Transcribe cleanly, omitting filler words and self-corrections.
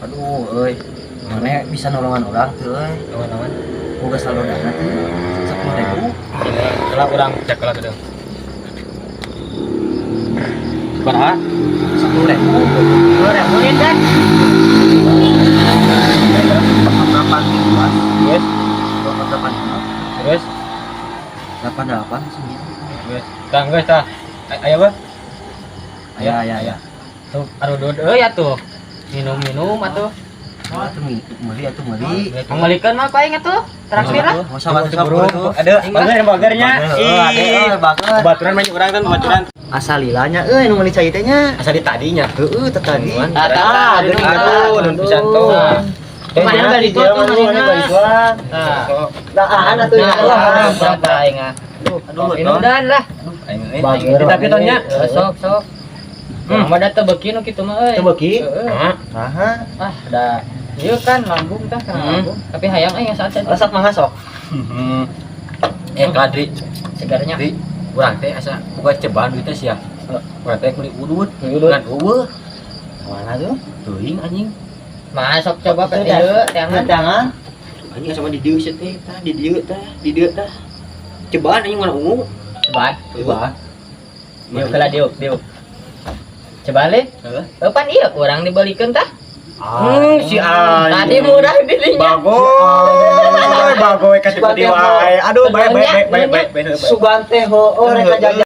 Aduh, euy. Mana bisa nolongan orang tuh, euy. Lawan-lawan. Boga salodana tuh 10.000. Kalau orang cek lah gitu. Berapa? 10.000. 10.000 ini kan. Berapa ribuan? Terus, Berapa terus, 88 sembilan. terus. Kang guys tah. Ayo ba? Ya. Tuh, aduh duduk ya tuh. Minum-minum atuh. Atuh meuli. Mengalihkan mah paling atuh. Terakhir lah. Masa buru tuh. Ada bagernya. Ih, bager. Baturan banyak orang kan baturan. Asalilanya euy nu meuli cai teh nya. Asal di tadinya. Heueuh teh tadi. Aduh, nun pisan tuh. Mana balik tuh mana. Daan atuh ya. Berapa aing ah. Aduh, minudan lah. Bager. Kita pitanya. Sok. Mah da teu beuki nu kitu mah euy. Teu beuki? Heeh. Naha? Da ieu kan lambung tah kana lambung. Tapi hayang aing saat teh. Resep mangga sok. Kadri, Segarnya. di urang teh asa boga cobaan duit teh sia. Urang teh kudu udut, Udut. kan eueuh. Mana tuh? Teuing anjing. Masuk coba ke dieu tangan. Tangan. Anjing sama di dieu sia teh, di dieu teh. Cobaan anjing mana ungu. Coba. Dieu kala dieu. Coba le. Heeh. Pan ieu urang dibalikeun tah. Si Ai. Tadi murah dirinya. Bagoy kasih padi wae. Aduh, baik. Sugan teh heueuh rek jajan.